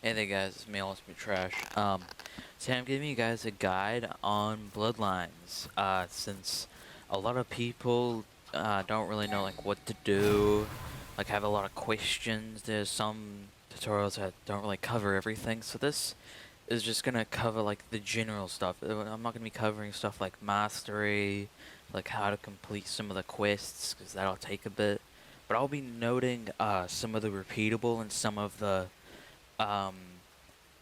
Hey there guys, it's me, Ultimate Trash. Today I'm giving you guys a guide on Bloodlines. Since a lot of people don't really know like what to do, like have a lot of questions. There's some tutorials that don't really cover everything, so this is just gonna cover like the general stuff. I'm not gonna be covering stuff like mastery, like how to complete some of the quests, because that'll take a bit. But I'll be noting some of the repeatable and some of the um,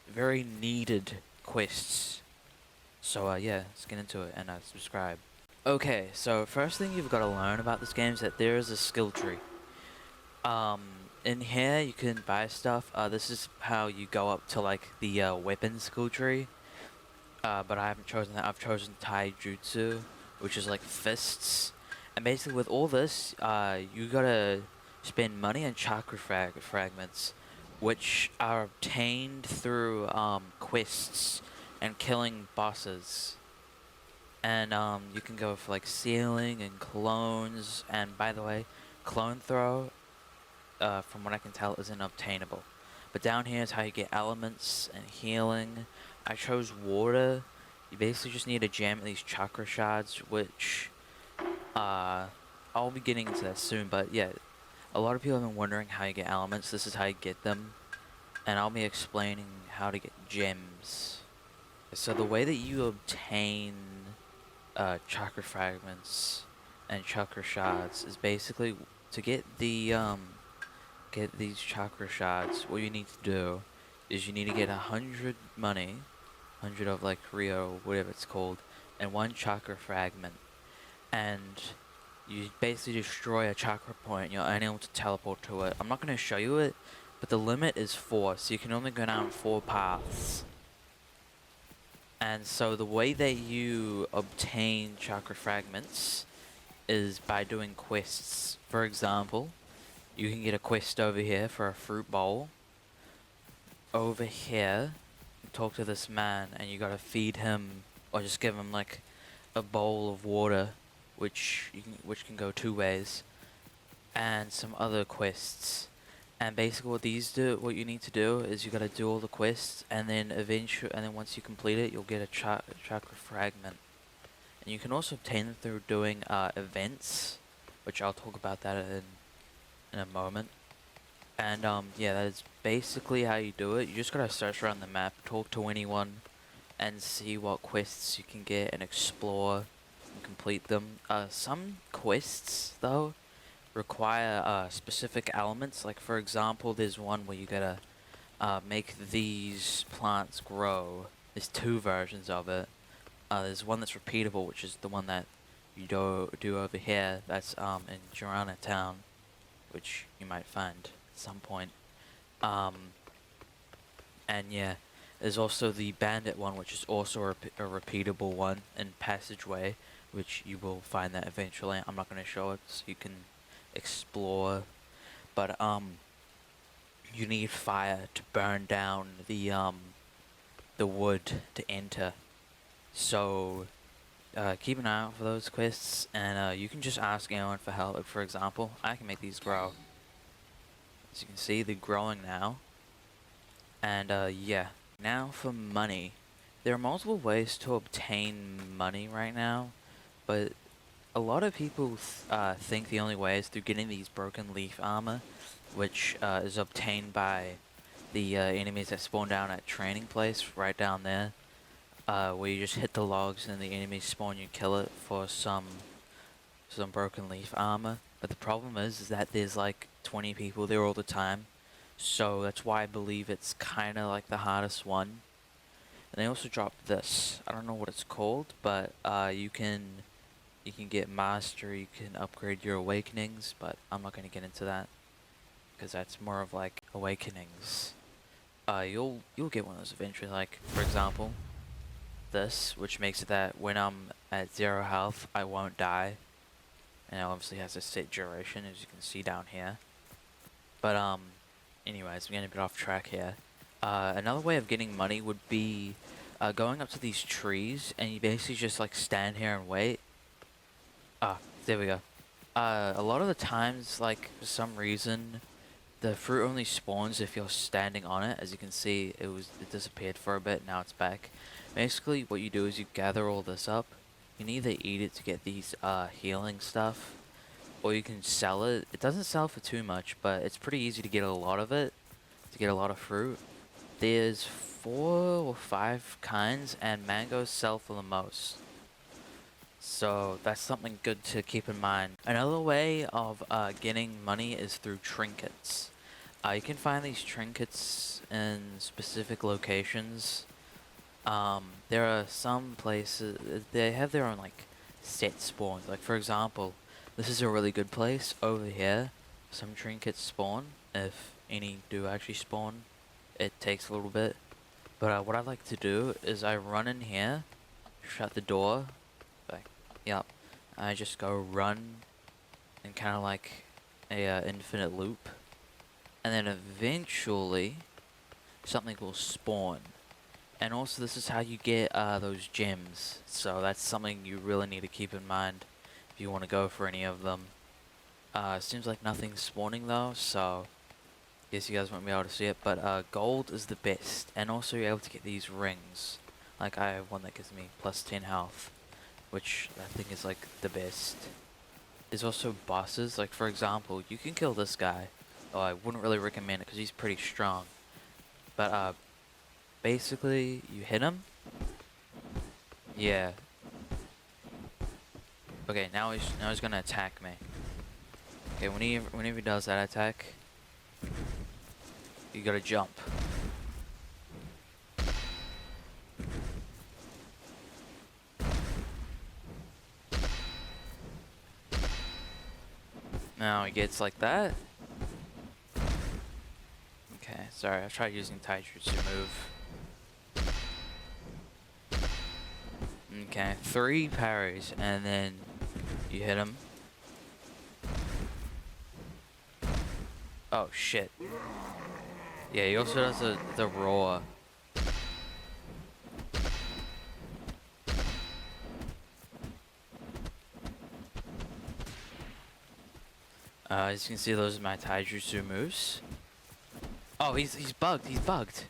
very needed quests. So yeah, let's get into it and subscribe. Okay, so first thing you've got to learn about this game is that there is a skill tree. In here you can buy stuff. This is how you go up to like the weapon skill tree. But I haven't chosen that. I've chosen Taijutsu, which is like fists. And basically with all this, you gotta spend money on chakra fragments, which are obtained through quests and killing bosses. And you can go for like sealing and clones. And by the way, clone throw, from what I can tell, isn't obtainable. But down here is how you get elements and healing. I chose water. You basically just need to jam these chakra shards, which I'll be getting into that soon. But yeah, a lot of people have been wondering how you get elements. This is how you get them, and I'll be explaining how to get gems. So the way that you obtain chakra fragments and chakra shards is basically to get these chakra shards. What you need to do is you need to get 100 money, 100 of like Rio, whatever it's called, and one chakra fragment. And you basically destroy a chakra point, you're unable to teleport to it. I'm not going to show you it, but the limit is 4, so you can only go down 4 paths. And so the way that you obtain chakra fragments is by doing quests. For example, you can get a quest over here for a fruit bowl. Over here, talk to this man and you gotta feed him, or just give him like a bowl of water, which can go 2 ways, and some other quests. And basically what you need to do is you gotta do all the quests, and then once you complete it, you'll get a chakra fragment. And you can also obtain them through doing events, which I'll talk about that in a moment. And yeah, that is basically how you do it. You just gotta search around the map, talk to anyone, and see what quests you can get and explore and complete them. Some quests though require specific elements. Like for example, there's one where you gotta make these plants grow. There's 2 versions of it. There's one that's repeatable, which is the one that you do over here. That's in Girana town, which you might find at some point. And yeah, there's also the bandit one, which is also a repeatable one in passageway, which you will find that eventually. I'm not going to show it so you can explore, but you need fire to burn down the wood to enter. So keep an eye out for those quests, and you can just ask anyone for help. Like, for example, I can make these grow. As you can see, they're growing now. And yeah, now for money. There are multiple ways to obtain money right now, but a lot of people think the only way is through getting these broken leaf armor, which is obtained by the enemies that spawn down at training place right down there, where you just hit the logs and the enemies spawn, you kill it for some broken leaf armor. But the problem is that there's like 20 people there all the time, so that's why I believe it's kind of like the hardest one. And they also dropped this. I don't know what it's called, but you can get mastery, you can upgrade your awakenings, but I'm not going to get into that because that's more of like awakenings. You'll get one of those eventually. Like for example, this, which makes it that when I'm at 0 health, I won't die. And it obviously has a set duration, as you can see down here. But anyways, I'm getting a bit off track here. Another way of getting money would be going up to these trees, and you basically just like stand here and wait. There we go. A lot of the times, like for some reason, the fruit only spawns if you're standing on it. As you can see, it disappeared for a bit. Now it's back. Basically, what you do is you gather all this up. You can either eat it to get these healing stuff, or you can sell it. It doesn't sell for too much, but it's pretty easy to get a lot of it, to get a lot of fruit. There's 4 or 5 kinds, and mangoes sell for the most. So that's something good to keep in mind. Another way of getting money is through trinkets. You can find these trinkets in specific locations. There are some places, they have their own like set spawns. Like for example, this is a really good place over here. Some trinkets spawn, if any do actually spawn. It takes a little bit. But what I like to do is I run in here, shut the door, like, yep. I just go run in kind of like a infinite loop. And then eventually, something will spawn. And also this is how you get those gems. So that's something you really need to keep in mind if you want to go for any of them. Seems like nothing's spawning though, so guess you guys won't be able to see it, but gold is the best, and also you're able to get these rings. Like I have one that gives me plus 10 health, which I think is like the best. There's also bosses, like for example, you can kill this guy. Oh, I wouldn't really recommend it because he's pretty strong. But basically you hit him. Yeah. Okay, now he's gonna attack me. Okay, whenever he does that attack, you gotta jump. Now he gets like that. Okay, sorry, I tried using Taijutsu move. Okay, 3 parries, and then you hit him. Oh shit. Yeah, he also does the roar. As you can see, those are my Taijutsu moves. Oh, he's bugged. He's bugged.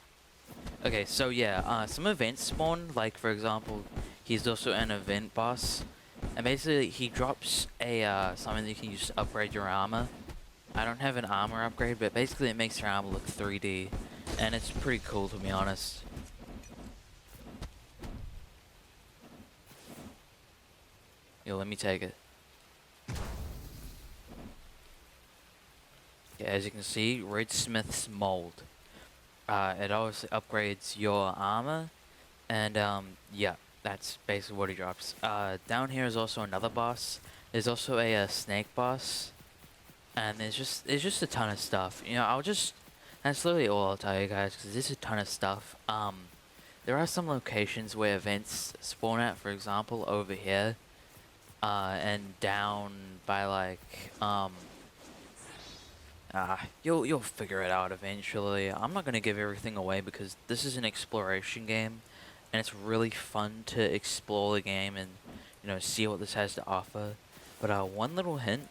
Okay, so yeah, some events spawn. Like for example, he's also an event boss, and basically he drops a something that you can use to upgrade your armor. I don't have an armor upgrade, but basically it makes your armor look 3D, and it's pretty cool to be honest. Yo, let me take it. Yeah, as you can see, Redsmith's Mold. It obviously upgrades your armor, and yeah, that's basically what he drops. Down here is also another boss. There's also a snake boss, and there's just a ton of stuff. You know, that's literally all I'll tell you guys, because there's a ton of stuff. There are some locations where events spawn at, for example, over here, and down by like you'll figure it out eventually. I'm not gonna give everything away because this is an exploration game, and it's really fun to explore the game and, you know, see what this has to offer. But one little hint,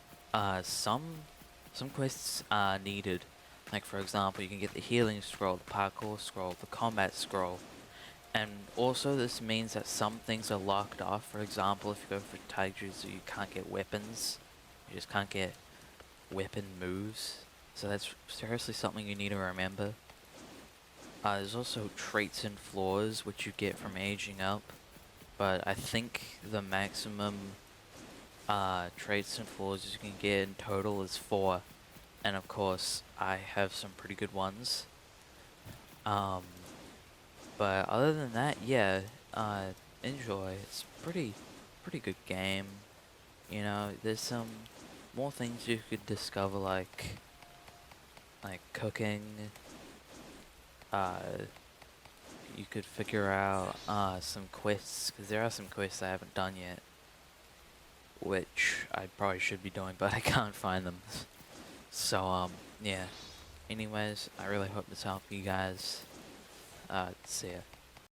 some quests are needed. Like for example, you can get the healing scroll, the parkour scroll, the combat scroll. And also this means that some things are locked off. For example, if you go for Taijutsu, you can't get weapons. You just can't get weapon moves. So that's seriously something you need to remember. There's also traits and flaws which you get from aging up. But I think the maximum traits and flaws you can get in total is 4. And of course, I have some pretty good ones. But other than that, yeah, enjoy. It's pretty good game. You know, there's some more things you could discover, like cooking. You could figure out some quests, because there are some quests I haven't done yet, which I probably should be doing, but I can't find them. So yeah. Anyways, I really hope this helped you guys. See ya.